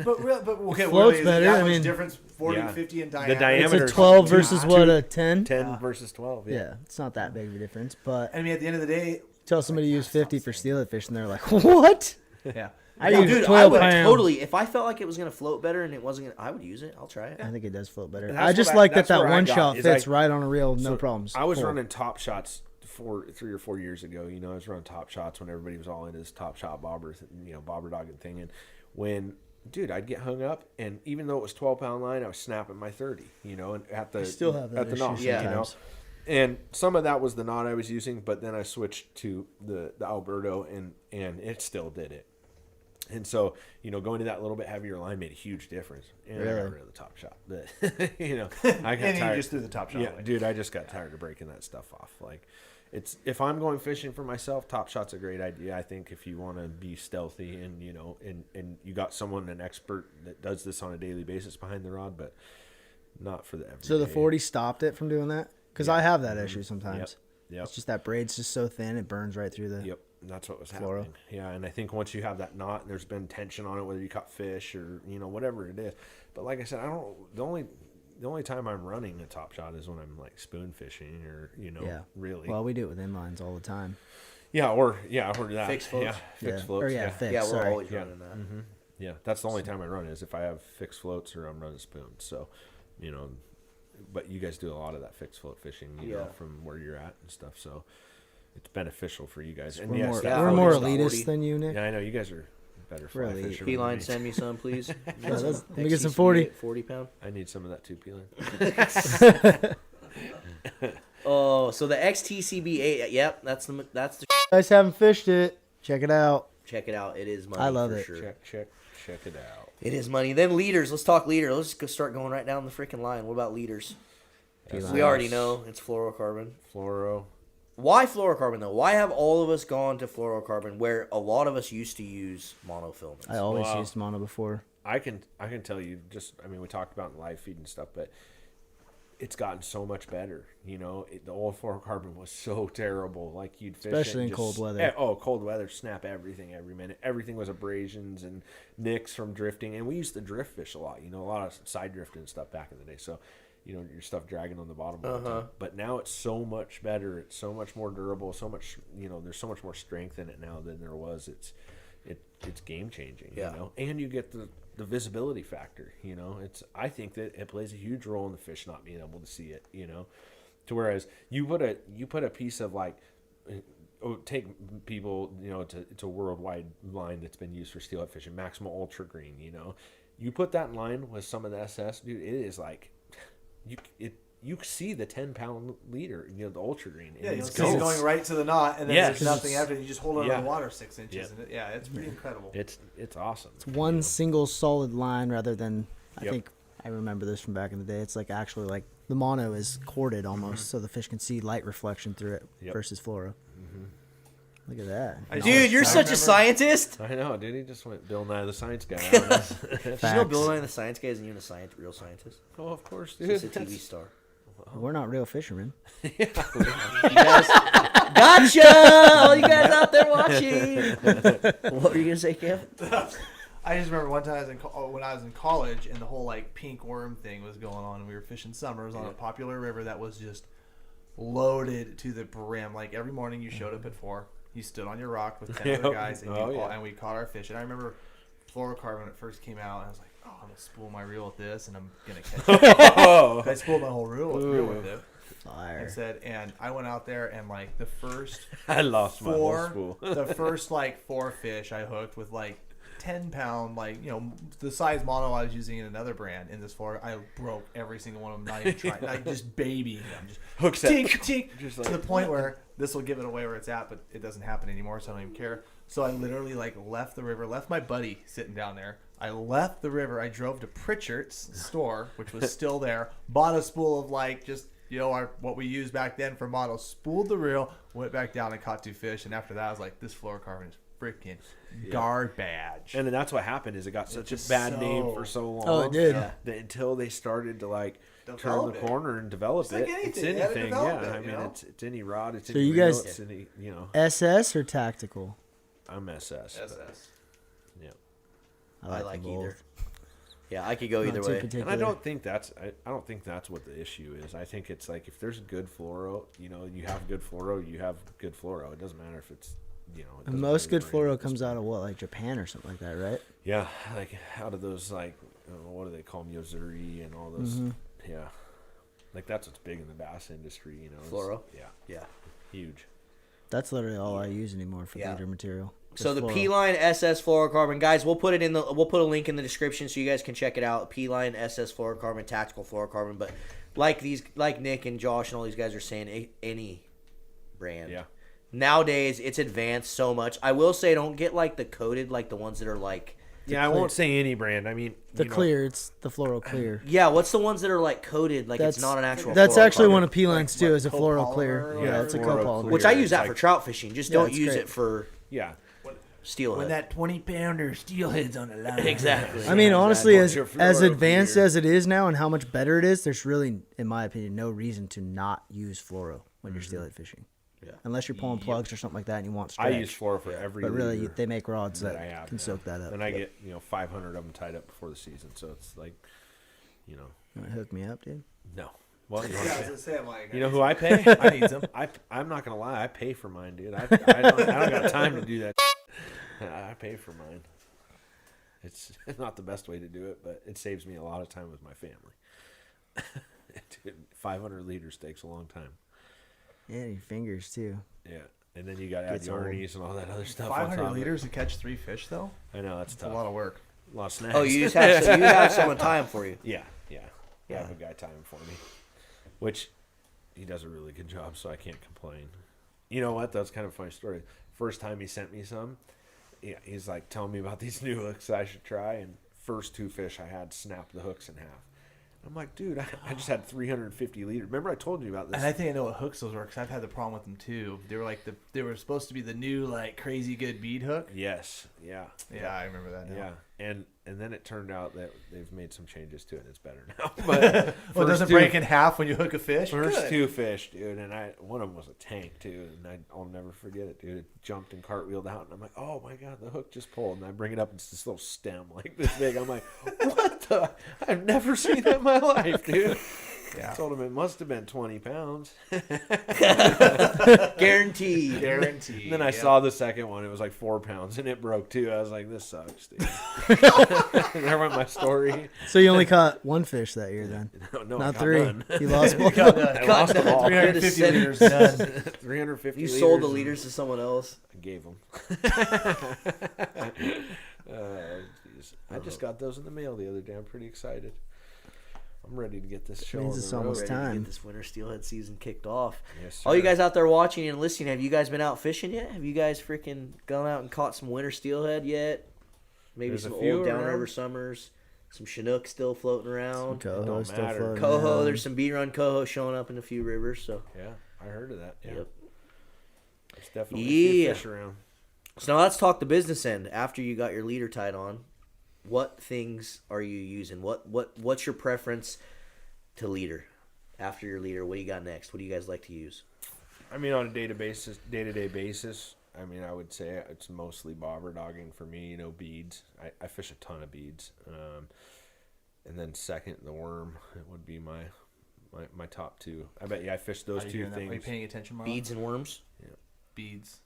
But okay, Floats really, is it better, that I much mean- difference 40 Yeah. 50 in The diameter. diameter- It's a 12 Two- versus what, a 10? 10 versus 12. Yeah, it's not that big of a difference. But I mean, at the end of the day, tell somebody to use 50 for steelhead fish, and they're like, what? yeah. I Well, use dude, I 12 would pound. totally. If I felt like it was gonna float better and it wasn't gonna, I would use it. I'll try it. I think it does float better. That's I just what like that's that where I one got, shot is fits I- right on a reel, no So, problems. I was Full. running Top Shots 3 or 4 years ago. I was running Top Shots when everybody was all into this Top Shot bobber, bobber dogging thing. And when, dude, I'd get hung up, and even though it was 12-pound line, I was snapping my 30. And at the still have that at the issue knot, sometimes. And some of that was the knot I was using, but then I switched to the Alberto, and it still did it. And so, going to that little bit heavier line made a huge difference. And I Really? got rid of the Top Shot. But, I got And tired. you just threw the top shot Yeah, away. dude, I just got tired of breaking that stuff off. Like, if I'm going fishing for myself, Top Shot's a great idea. I think if you want to be stealthy and and you got an expert that does this on a daily basis behind the rod, but not for the everyday. So the 40 stopped it from doing that? Because I have that issue sometimes. Yep. It's just that braid's just so thin, it burns right through the... Yep, that's what was Fluoro. happening. Yeah, and I think once you have that knot and there's been tension on it, whether you caught fish or whatever it is. But like I said, the only time I'm running a Top Shot is when I'm like spoon fishing or Yeah. really. Well, we do it with inlines all the time. or that Fixed floats? Yeah, fixed Yeah. floats. Or fixed, Yeah, we're sorry. always running that. Yeah, that's the only time I run is if I have fixed floats or I'm running spoons. So, but you guys do a lot of that fixed float fishing, Yeah. from where you're at and stuff. So it's beneficial for you guys. And We're yes, more, that we're 40 more stuff- elitist than you, Nick. Yeah, I know you guys are better fly Really? fishermen. P-line, than me. send me some, please. Let me get some 40. 40 pound. I need some of that too, P-line. Oh, so the XTCB8. Yep, that's the. You guys haven't fished it. Check it out. Check it out. It is money. I love for it. Sure. Check it out. It is money. Then leaders. Let's talk leader. Let's just go start going right down the freaking line. What about leaders? P-line. We already know it's fluorocarbon. Fluoro. Why fluorocarbon though? Why have all of us gone to fluorocarbon where a lot of us used to use monofilament? I always Wow. used mono before. I can tell you we talked about in live feed and stuff, but it's gotten so much better. You know, the old fluorocarbon was so terrible. Like you'd fish especially in just, cold weather. Cold weather, snap everything every minute. Everything was abrasions and nicks from drifting. And we used to drift fish a lot. You know, a lot of side drifting and stuff back in the day. So, you know, your stuff dragging on the bottom all the time. But now it's so much better. It's so much more durable. So much, you know, there's so much more strength in it now than there was. It's game changing. Yeah. You know, and you get the visibility factor. You know, I think that it plays a huge role in the fish not being able to see it. You know, to whereas you put a piece of like. Take people, you know, it's a worldwide line that's been used for steelhead fishing, Maximal Ultra Green. You know, you put that in line with some of the SS, dude. It is like you see the 10-pound leader, you know, the Ultra Green. Yeah, you'll see it going right to the knot, and then there's nothing after. You just hold it on the water 6 inches, and it's pretty incredible. It's awesome. It's one single solid line rather than I think I remember this from back in the day. It's like actually like the mono is corded almost, so the fish can see light reflection through it versus fluoro. Look at that. Dude, you're such a scientist. I know, dude. He just went Bill Nye the Science Guy. Did you know Bill Nye the Science Guy isn't even a real scientist? Oh, of course, dude. He's a TV star. We're not real fishermen. You guys, gotcha! All you guys out there watching. What were you gonna say, Kev? I just remember one time when I was in college, and the whole like pink worm thing was going on. And we were fishing summers on a popular river that was just loaded to the brim. Like every morning, you showed up at 4. You stood on your rock with 10 other guys, and, and we caught our fish. And I remember fluorocarbon when it first came out, and I was like, "Oh, I'm gonna spool my reel with this, and I'm gonna catch it." I spooled my whole reel with it. Fire. And I went out there, and like the first I lost my whole spool. The first like 4 fish I hooked with like 10-pound, like, you know, the size mono I was using in another brand in this floor. I broke every single one of them, not even trying, like just babying them, just hooks tink, tink, just to the point where this will give it away where it's at, but it doesn't happen anymore, so I don't even care. So I literally like left the river, left my buddy sitting down there. I left the river. I drove to Pritchard's store, which was still there, bought a spool of like just, you know, what we used back then for models, spooled the reel, went back down and caught 2 fish, and after that I was like, this fluorocarbon is freaking garbage. And then that's what happened is it got such a bad name for so long. Oh, it did. That until they started to like Develop turn the corner and develop it. It's anything. Yeah, I mean, it's any rod. It's So any you reel, guys- it's any, you know. SS or tactical? I'm SS. SS. Yeah. I like them both. either. Yeah, I could go either Not too way. particular. And I don't think that's what the issue is. I think it's like if there's good fluoro, you know, you have good fluoro, you have good fluoro. It doesn't matter if it's, you know. And most good fluoro comes out of what, like Japan or something like that, right? Yeah, like out of those, like, what do they call them, Yozuri and all those. Yeah, like that's what's big in the bass industry, you know. Fluoro? Yeah, huge. That's literally all I use anymore for leader material. So the fluoro. P-Line SS fluorocarbon, guys, we'll put a link in the description so you guys can check it out. P-Line SS fluorocarbon, tactical fluorocarbon, but like Nick and Josh and all these guys are saying, any brand. Yeah. Nowadays it's advanced so much. I will say don't get like the coated, like the ones that are like. Yeah, I won't say any brand. I mean, The clear, it's the fluoro clear. Yeah, what's the ones that are like coated, like it's not an actual. That's actually fluorocarbon? one of P-Line's too, is a fluoro copolymer clear. or Yeah, it's a whatever. copolymer. Which I use It's that like- for trout fishing. Just Yeah, don't it's use great. it for yeah. steelhead. When that 20-pounder steelhead's on the line. Exactly. I mean, honestly, as Bunch of as fluoro advanced clear. as it is now and how much better it is, there's really, in my opinion, no reason to not use fluoro when you're steelhead fishing. Yeah. Unless you're pulling plugs or something like that and you want I stretch. use fluoro for every. But really, leader they make rods that I have, can soak that up. and I get 500 of them tied up before the season, so it's like, you know, You wanna hook me up, dude? no. Well, you, Yeah, I was gonna say, I'm like, you know who I pay? I need some. I'm not gonna lie, I pay for mine, dude. I don't got time to do that. I pay for mine. It's not the best way to do it, but it saves me a lot of time with my family. Dude, 500 liters takes a long time. Yeah, your fingers too. Yeah, and then you got to add Gets the old. arnies and all that other stuff. on 500 top of it. liters to catch 3 fish, though? I know that's It's a tough. lot of work. A lot of snacks. Oh, you just have someone time for you. Yeah. I Yeah. have a guy time for me, which he does a really good job, so I can't complain. You know what? That's kind of a funny story. First time he sent me some, he's like telling me about these new hooks that I should try, and first 2 fish I had snapped the hooks in half. I'm like, dude, I just had 350 liters. Remember I told you about this? And I think I know what hooks those were because I've had the problem with them too. They were like they were supposed to be the new like crazy good bead hook. Yes. Yeah. Yeah, I remember that now. Yeah. And And then it turned out that they've made some changes to it. It's better now. But well, does it break in half when you hook a fish? First Good. 2 fish, dude, and one of them was a tank too, and I'll never forget it, dude. It jumped and cartwheeled out, and I'm like, oh my god, the hook just pulled, and I bring it up, and it's this little stem like this big. I'm like, what the? I've never seen that in my life, dude. Yeah. I told him it must have been 20 pounds. Guaranteed. And then I saw the second one. It was like 4 pounds, and it broke too. I was like, this sucks, dude. There went my story. So you only caught 1 fish that year then? No, not 3. None. You lost both. I lost them all. 350 liters, none. 350 You liters. sold the liters to someone else? I gave them. I just got those in the mail the other day. I'm pretty excited. I'm ready to get this show Means on it's the road. almost Ready to time. get this winter steelhead season kicked off. Yes, sir. All you guys out there watching and listening, have you guys been out fishing yet? Have you guys freaking gone out and caught some winter steelhead yet? Maybe There's some a few old around. downriver summers, some Chinook still floating around. Coho Don't still matter. floating Coho, around. there's some B-run coho showing up in a few rivers. So Yeah, I heard of that. Yeah. Yep. There's definitely a few Yeah. fish around. So now let's talk the business end. After you got your leader tied on, what things are you using? What's your preference to leader? After your leader, what do you got next? What do you guys like to use? I mean, on a day-to-day basis, I mean, I would say it's mostly bobber dogging for me. You know, beads. I fish a ton of beads. And then second, the worm. It would be my top 2. I bet I fish those 2 things. Are you paying attention, Marlon? Beads and worms? Yeah. Beads.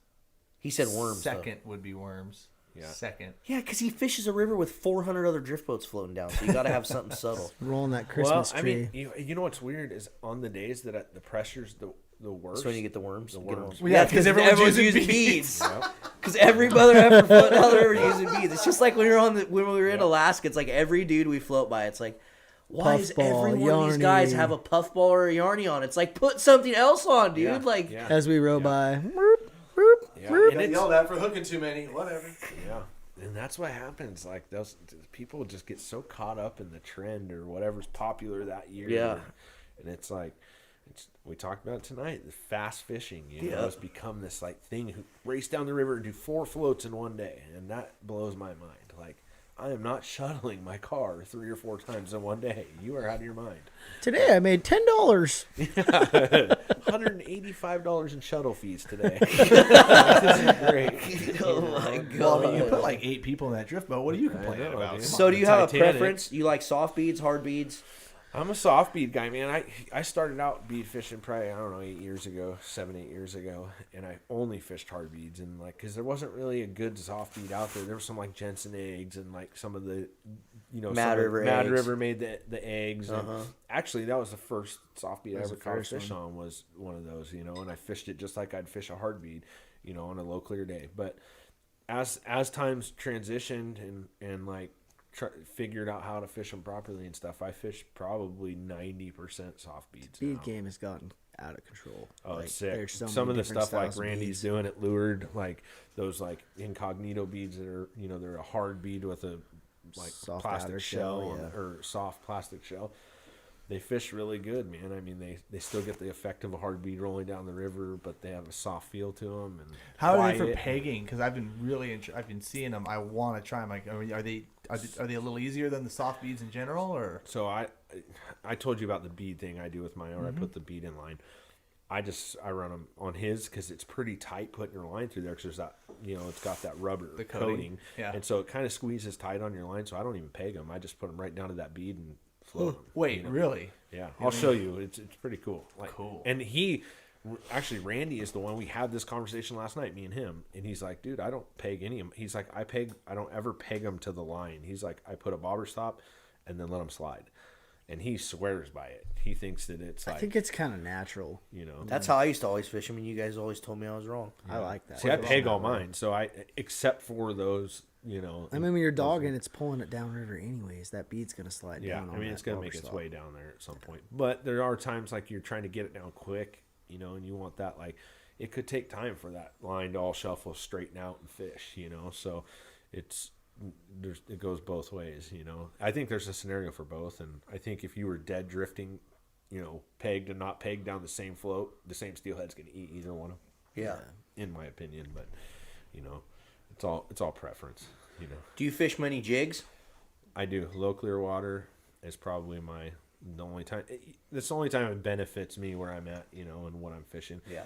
He said worms. Second would be worms. Yeah. Second. Yeah, because he fishes a river with 400 other drift boats floating down, so you got to have something subtle. Rolling that Christmas Well, I tree. mean, you know what's weird is on the days that the pressure's the worst. That's when you get the worms. The You get worms. them. Well, yeah, because everyone's using beads. Yep. Because every mother ever float down the river is using beads. It's just like when we were in Alaska. It's like every dude we float by. It's like, why does Puffball, every one of these guys yarny. have a puffball or a yarny on? It's like, put something else on, dude. Yeah, Like, yeah. As we row by. Yeah, and it's- yelled at for hooking too many. Whatever. Yeah, and that's what happens. Like those people just get so caught up in the trend or whatever's popular that year. Yeah. and it's like we talked about it tonight. The fast fishing, you know, Yeah. has become this like thing. Who race down the river and do 4 floats in one day, and that blows my mind. Like, I am not shuttling my car 3 or 4 times in one day. You are out of your mind. Today I made $10. $185 in shuttle fees today. This is great. oh my Well, god. I mean, you put like 8 people in that drift boat. What are you complaining know, about? dude. Come So on. do you have a Titanic. preference? You like soft beads, hard beads? I'm a soft bead guy, man. I started out bead fishing probably, I don't know, 8 years ago, and I only fished hard beads, and like, because there wasn't really a good soft bead out there. There was some like Jensen eggs and like some of the, you know, Mad River Mad eggs. River made the eggs. And Uh-huh. actually, that was the first soft bead I That was ever the caught a first fish one. on, was one of those, you know, and I fished it just like I'd fish a hard bead, you know, on a low clear day. But as times transitioned and like figured out how to fish them properly and stuff, I fished probably 90% soft beads. Bead now. game has gotten out of control. Oh, Like, it's sick. there's so Some of many the different stuff like styles of Randy's beads. doing at Lured, like those like incognito beads that are, you know, they're a hard bead with a like Soft plastic outer shell shell, on- yeah. or soft plastic shell. They fish really good, man. I mean, they still get the effect of a hard bead rolling down the river, but they have a soft feel to them. And How are they for quiet. pegging? Because I've been really, I've been seeing them. I want to try them. Like, are they a little easier than the soft beads in general, or? So I told you about the bead thing I do with my own. I put the bead in line. I run them on his because it's pretty tight putting your line through there because there's that, you know, it's got that rubber The coating. coating. Yeah. And so it kind of squeezes tight on your line. So I don't even peg them. I just put them right down to that bead and float them. Wait, you know? really? Yeah, I'll show you. It's pretty cool. Like, Cool. And actually, Randy is the one we had this conversation last night, me and him, and he's like, dude, I don't peg any of them. He's like, I don't ever peg them to the line. He's like, I put a bobber stop and then let them slide. And he swears by it. He thinks that it's like, I think it's kind of natural. you know. That's how I used to always fish them, and you guys always told me I was wrong. I like that. See, I peg all mine, so except for those, you know. I mean, when you're dogging, it's pulling it downriver anyways. That bead's gonna slide Yeah, down. I on mean, that it's going to bobber make its stop. way down there at some point. But there are times like you're trying to get it down quick, you know, and you want that, like, it could take time for that line to all shuffle, straighten out, and fish, you know. So it goes both ways, you know. I think there's a scenario for both, and I think if you were dead drifting, you know, pegged and not pegged down the same float, the same steelhead's going to eat either one of them. Yeah. In my opinion, but, you know, it's all preference, you know. Do you fish many jigs? I do. Low clear water is probably the only time. That's the only time it benefits me where I'm at, you know, and what I'm fishing. Yeah.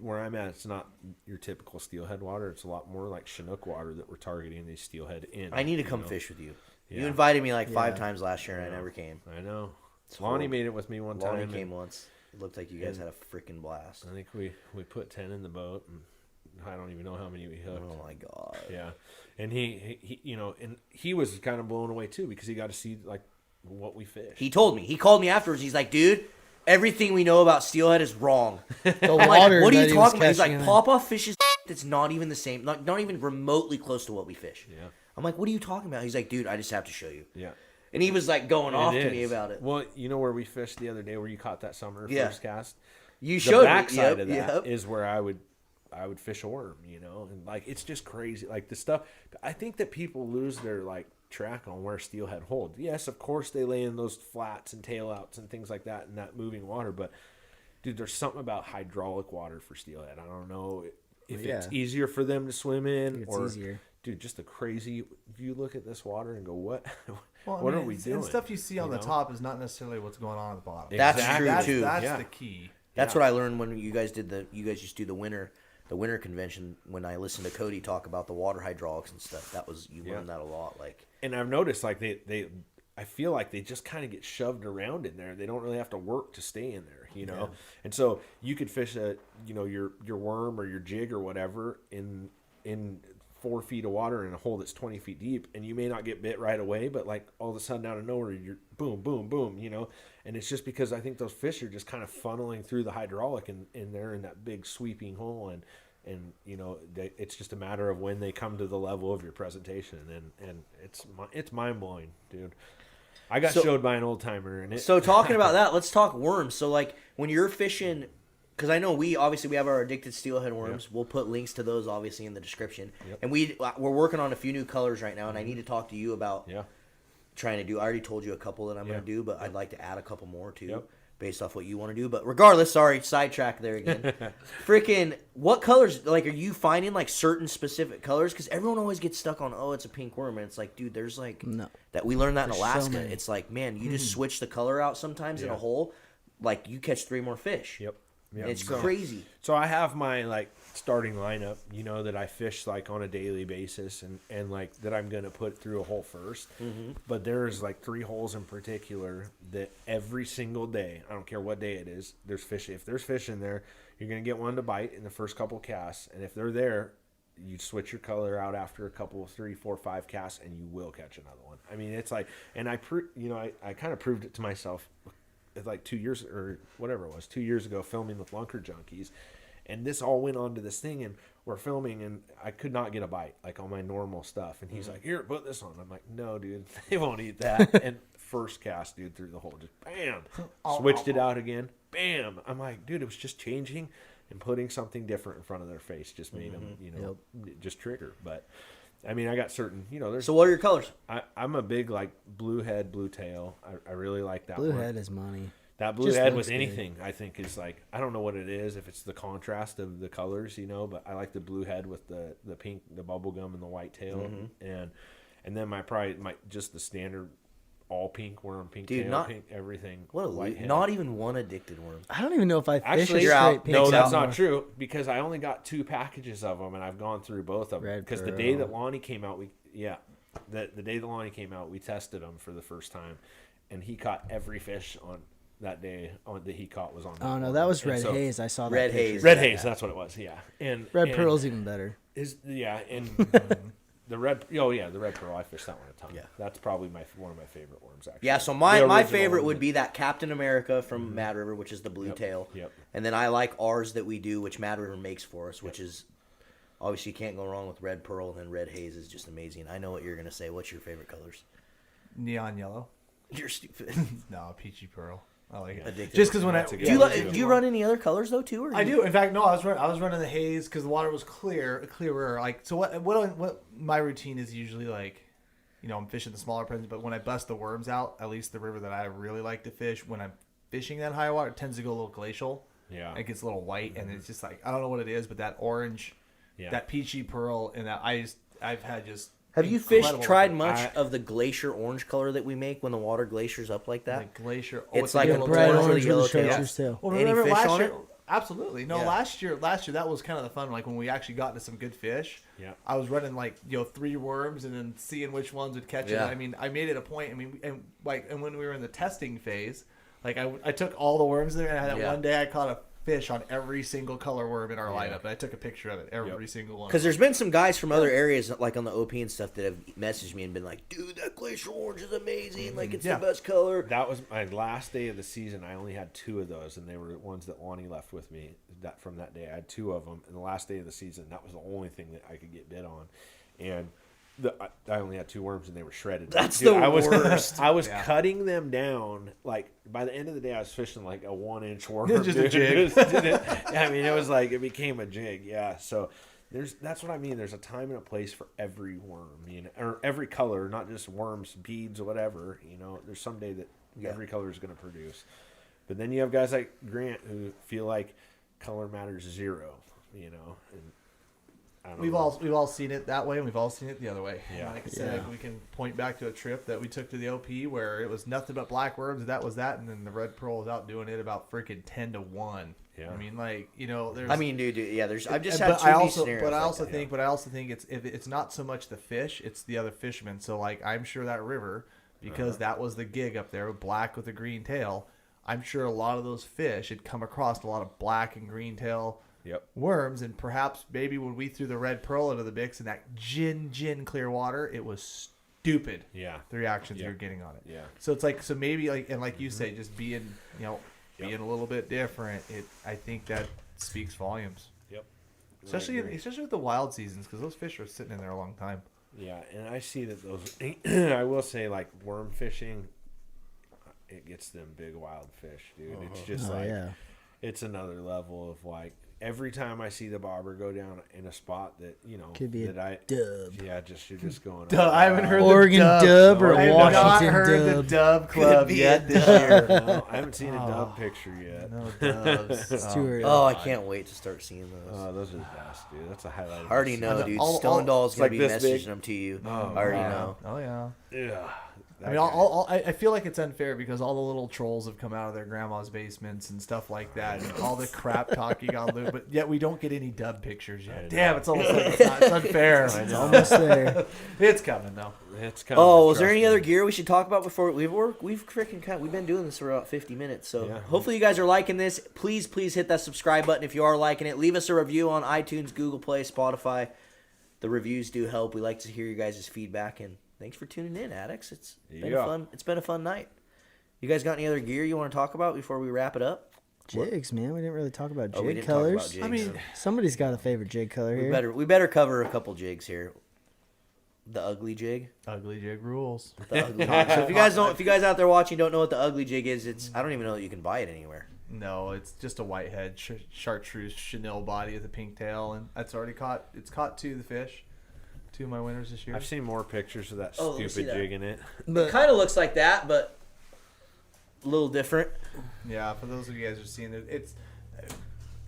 Where I'm at, it's not your typical steelhead water. It's a lot more like Chinook water that we're targeting these steelhead in. I need to come fish with you. Yeah. You invited me like 5 times last year, and I never came. I know. Lonnie made it with me one time. Lonnie came once. It looked like you guys had a freaking blast. I think we put 10 in the boat, and I don't even know how many we hooked. Oh my god. Yeah, and he you know, and he was kind of blown away too because he got to see like what we fished. He told me. He called me afterwards. He's like, dude, everything we know about steelhead is wrong. I'm like, what are you talking about? He's like, Papa fishes that's not even the same, not even remotely close to what we fish. Yeah. I'm like, what are you talking about? He's like, dude, I just have to show you. Yeah. And he was like going off to me about it. Well, you know where we fished the other day where you caught that summer first cast? You showed me. The backside of that is where I would fish a worm, you know? And like it's just crazy. Like the stuff I think that people lose their like track on where steelhead hold. Yes, of course they lay in those flats and tail outs and things like that in that moving water, but dude, there's something about hydraulic water for steelhead. I don't know if it's easier for them to swim in or easier. Dude, just a crazy. If you look at this water and go, what? What are we doing? And stuff you see on the top is not necessarily what's going on at the bottom. That's true too. That's the key. That's what I learned when you guys used to do the winter convention. When I listened to Cody talk about the water hydraulics and stuff, you learned that a lot. Like, and I've noticed like I feel like they just kind of get shoved around in there. They don't really have to work to stay in there, you know. Yeah. And so you could fish your worm or your jig or whatever in 4 feet of water in a hole that's 20 feet deep, and you may not get bit right away, but like all of a sudden out of nowhere you're boom, boom, boom, you know. And it's just because I think those fish are just kind of funneling through the hydraulic in there in that big sweeping hole, and you know it's just a matter of when they come to the level of your presentation, and it's mind blowing, dude. I got showed by an old timer, and so talking about that, let's talk worms. So like when you're fishing. Because I know we have our addicted steelhead worms. Yep. We'll put links to those obviously in the description. Yep. And we're working on a few new colors right now, and I need to talk to you about trying to do. I already told you a couple that I'm going to do, but I'd like to add a couple more too, based off what you want to do. But regardless, sorry, sidetrack there again. Freaking, what colors? Like, are you finding like certain specific colors? Because everyone always gets stuck on, it's a pink worm, and it's like, dude, there's like that. We learned that in Alaska. So it's like, man, you just switch the color out sometimes in a hole, like you catch 3 more fish. Yep. Yeah, it's crazy. So I have my like starting lineup, you know, that I fish like on a daily basis and like that I'm going to put through a hole first. Mm-hmm. But there's like 3 holes in particular that every single day, I don't care what day it is, there's fish. If there's fish in there, you're going to get one to bite in the first couple casts. And if they're there, you switch your color out after a couple, 3, 4, 5 casts, and you will catch another one. I mean, it's like, and I kind of proved it to myself like 2 years or whatever it was, 2 years ago, filming with Lunker Junkies, and this all went onto this thing, and we're filming, and I could not get a bite like on my normal stuff, and he's like, "Here, put this on." I'm like, "No, dude, they won't eat that." And first cast, dude, through the hole, just bam, switched it out again, bam. I'm like, dude, it was just changing and putting something different in front of their face just made them, just trigger. But I mean, I got certain, there's. So what are your colors? I'm a big like blue head, blue tail. I really like that. Blue head is money. That blue head with anything, I think, is like, I don't know what it is, if it's the contrast of the colors, but I like the blue head with the pink, the bubble gum and the white tail, and then just the standard all pink worm, pink tail, pink everything. What a white head. Not even one addicted worm. I don't even know if I fish a straight pink. No, that's not true, because I only got 2 packages of them, and I've gone through both of them. Because the day that Lonnie came out, the day that Lonnie came out, we tested them for the first time, and he caught every fish on that day that he caught was on. Oh no, that was Red Haze. I saw that. Red Haze. Red Haze. That's what it was. Yeah, and Red Pearl's even better. And the red. Oh yeah, the Red Pearl. I fished that one a ton. Yeah, that's probably one of my favorite worms. Actually. Yeah. So my favorite would be that Captain America from Mad River, which is the blue tail. Yep. And then I like ours that we do, which Mad River makes for us, which is obviously you can't go wrong with Red Pearl, and then Red Haze is just amazing. I know what you're gonna say. What's your favorite colors? Neon yellow. You're stupid. No, peachy pearl. I like it. Addicted. Just because when do you run any other colors though too? Or I do. In fact, no. I was running the haze because the water was clearer. Like, so what my routine is usually like, I'm fishing the smaller presents, but when I bust the worms out, at least the river that I really like to fish, when I'm fishing that high water, it tends to go a little glacial. Yeah. It gets a little white, and it's just like, I don't know what it is, but that orange, that peachy pearl, and that I've had just Have you tried much of the glacier orange color that we make when the water glaciers up like that? Like glacier. It's like a bright orange with a orange yellow with a tail. chartreuse tail. Well, Any remember fish last on year? it? Absolutely. No, Yeah. last year that was kind of the fun. Like when we actually got into some good fish. Yeah. I was running like 3 worms and then seeing which ones would catch it. Yeah. I mean, I made it a point. I mean, and when we were in the testing phase, like I took all the worms there, and I had Yeah. one day I caught a fish on every single color worm in our lineup, and I took a picture of it, every single one. Because there's been some guys from other areas, like on the OP and stuff, that have messaged me and been like, "Dude, that glacier orange is amazing! Like, it's the best color." That was my last day of the season. I only had 2 of those, and they were ones that Lonnie left with me. From that day, I had 2 of them. And the last day of the season, that was the only thing that I could get bid on, and I only had 2 worms, and they were shredded. That's the worst. I was cutting them down. Like by the end of the day, I was fishing like a 1-inch worm. Just a jig. I mean, it was like it became a jig. Yeah, so. That's what I mean. There's a time and a place for every worm, or every color, not just worms, beads, or whatever. There's someday that every color is going to produce. But then you have guys like Grant who feel like color matters 0. And I don't know. We've all seen it that way, and we've all seen it the other way. Yeah. Like I said, we can point back to a trip that we took to the OP where it was nothing but black worms. That was that, and then the red pearl was out doing it about freaking 10-1. Yeah. I mean, like there's. I mean, dude, yeah. I've just had But too I many also, scenarios. but I like also that. think, it's not so much the fish, it's the other fishermen. So like, I'm sure that river, because that was the gig up there, black with a green tail. I'm sure a lot of those fish had come across a lot of black and green tail worms, and perhaps maybe when we threw the red pearl into the mix in that gin clear water, it was stupid. Yeah, the reactions you were getting on it. Yeah. So it's like, maybe like, and like you say, just being being a little bit different. I think that speaks volumes. Yep. Especially with the wild seasons, because those fish are sitting in there a long time. Yeah, and I see that those. I will say, like worm fishing, it gets them big wild fish, dude. It's just it's another level of like. Every time I see the bobber go down in a spot that could be that a dub. Yeah, you're just going. I haven't heard Oregon the dub or I have Washington not heard dub. the dub club be yet a this year. No, I haven't seen a dub picture yet. No dubs. It's too early. Oh, I can't wait to start seeing those. Oh, those are the best, dude. That's a highlight. I already know, dude. all- Stone Doll's gonna like be this messaging big. them to you. Oh, I already know. Oh yeah. Yeah. I mean, I feel like it's unfair because all the little trolls have come out of their grandma's basements and stuff like that, and all the crap talking on Lou, but yet we don't get any dub pictures yet. Damn, it's almost like it's unfair. I It's know. almost there. It's coming though. It's coming. Oh, was there trust any me. other gear we should talk about before we've been doing this for about 50 minutes, so hopefully you guys are liking this. Please hit that subscribe button if you are liking it. Leave us a review on iTunes, Google Play, Spotify. The reviews do help. We like to hear you guys' feedback, and thanks for tuning in, addicts. It's been a fun night. You guys got any other gear you want to talk about before we wrap it up? Jigs, man. We didn't really talk about We jig didn't talk about colors. jigs. I mean, Somebody's got a favorite jig color here. we better cover a couple jigs here. The ugly jig. ugly jig rules. The ugly jig. So if you guys out there watching don't know what the ugly jig is, I don't even know that you can buy it anywhere. No, it's just a whitehead chartreuse chenille body with a pink tail, and it's already caught. It's caught 2 of the fish. 2 of my winners this year. I've seen more pictures of that Oh, let me see stupid that. jig in it. It kind of looks like that, but a little different. Yeah, for those of you guys who are seeing it, it's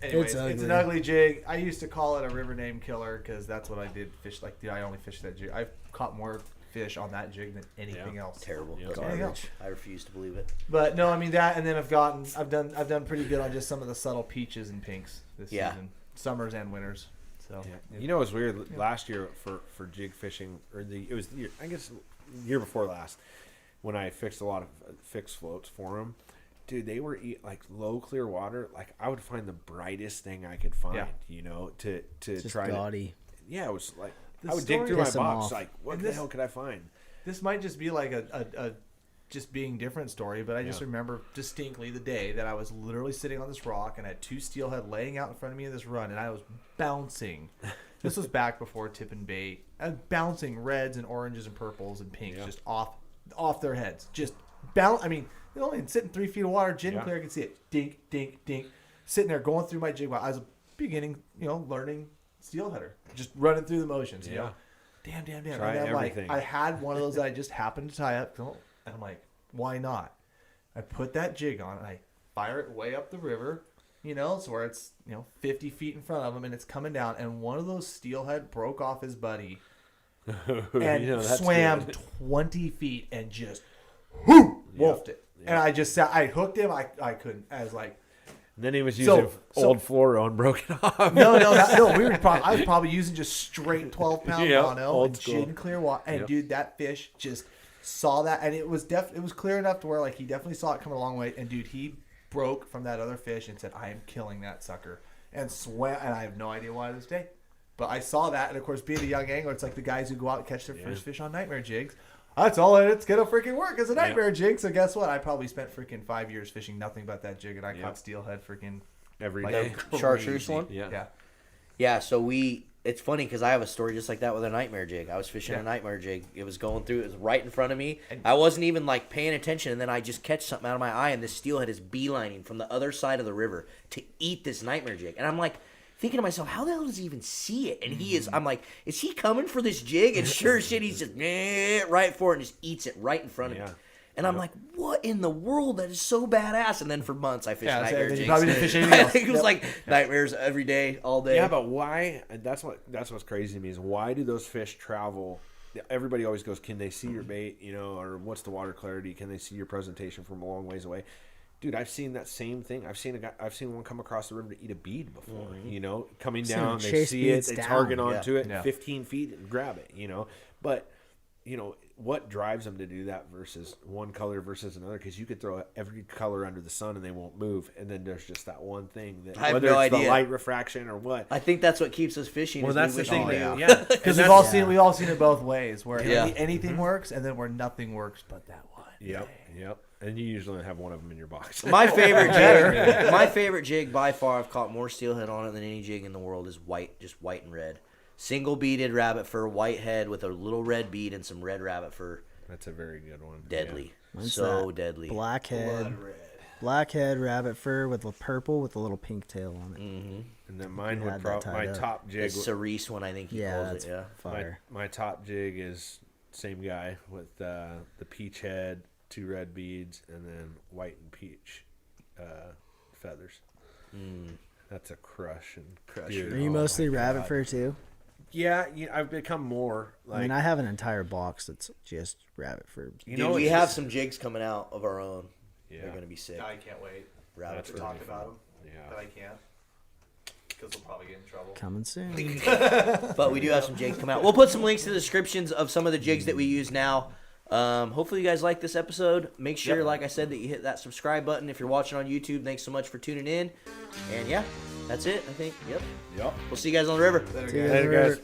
ugly. an ugly jig. I used to call it a river name killer because that's what I did fish. Like, I only fished that jig. I've caught more fish on that jig than anything else. Terrible. Yeah. Garbage. I refuse to believe it. But no, I mean that, and then I've done pretty good on just some of the subtle peaches and pinks this season, summers and winters. So Yeah. You know what's weird? Last year for jig fishing, it was the year, I guess year before last, when I fixed a lot of fixed floats for them. Dude, they were like low clear water. Like I would find the brightest thing I could find. To Just try gaudy. It was like The I would dig story- through my Piss 'em box. off. Like what And the this- hell could I find? this might just be like a just being different story, but I just remember distinctly the day that I was literally sitting on this rock and I had 2 steelhead laying out in front of me in this run, and I was bouncing. This was back before tip and bait. I was bouncing reds and oranges and purples and pinks just off their heads. Just bounce. I mean, they're only sitting 3 feet of water, gin clear. I could see it. Dink, dink, dink. Sitting there going through my jig while I was beginning, learning steelheader. Just running through the motions, you know. Damn. Try And then, everything. I had one of those that I just happened to tie up. And I'm like, why not? I put that jig on and I fire it way up the river, so where it's, 50 feet in front of him and it's coming down. And one of those steelhead broke off his buddy and swam good. 20 feet and just wolfed it. Yeah. And I just sat, I hooked him. I couldn't. I was like, and then he was using old fluoro and broke it off. no. I was probably using just straight 12-pound mono, old school. gin clear water. And dude, that fish just saw that, and it was clear enough to where like he definitely saw it coming a long way. And dude, he broke from that other fish and said, "I am killing that sucker," and swam. And I have no idea why to this day, but I saw that, and of course, being a young angler, it's like the guys who go out and catch their first fish on nightmare jigs. That's all it's gonna freaking work as a nightmare jig. So guess what? I probably spent freaking 5 years fishing nothing but that jig, and I caught steelhead freaking every day. Chartreuse one. Yeah. So it's funny because I have a story just like that with a nightmare jig. I was fishing a nightmare jig. It was going through. It was right in front of me. I wasn't even like paying attention, and then I just catch something out of my eye, and this steelhead is beelining from the other side of the river to eat this nightmare jig, and I'm like, thinking to myself, how the hell does he even see it? And he is, I'm like, is he coming for this jig? And sure as shit, he's just right for it and just eats it right in front of me. And I'm like, what in the world? That is so badass. And then for months, I fished nightmare jigs. You probably didn't fish anything else. I think it was like nightmares every day, all day. Yeah, but why? That's what's crazy to me is why do those fish travel? Everybody always goes, can they see your bait? Or what's the water clarity? Can they see your presentation from a long ways away? Dude, I've seen that same thing. I've seen one come across the river to eat a bead before. Coming down, they see it, they target onto it, 15 feet and grab it. But what drives them to do that versus one color versus another? Because you could throw every color under the sun and they won't move, and then there's just that one thing that I have whether no it's idea. The light refraction or what. I think that's what keeps us fishing. Well, that's the thing. Because we've all seen it both ways, where anything works, and then where nothing works but that one. Yep. And you usually have one of them in your box. My favorite jig by far, I've caught more steelhead on it than any jig in the world, is just white and red. Single beaded rabbit fur, white head with a little red bead and some red rabbit fur. That's a very good one. Deadly. Yeah. So deadly. Blackhead rabbit fur with a purple with a little pink tail on it. Mm-hmm. And then mine would my top jig. It's cerise one, I think he calls it. Yeah, fire. My top jig is same guy with the peach head, 2 red beads, and then white and peach feathers. That's a crush. Dude, Are you mostly rabbit fur too? Yeah, I've become more like. I mean, I have an entire box that's just rabbit fur. Dude, we have some jigs coming out of our own. Yeah. They're gonna be sick. I can't wait. Rabbit to fur. talk about them. Yeah. But I can't. Because we'll probably get in trouble. Coming soon. But we do have some jigs coming out. We'll put some links to the descriptions of some of the jigs that we use now. Hopefully you guys like this episode. Make sure, like I said, that you hit that subscribe button if you're watching on YouTube. Thanks so much for tuning in. And yeah, that's it, I think. Yep. We'll see you guys on the river. Later, guys.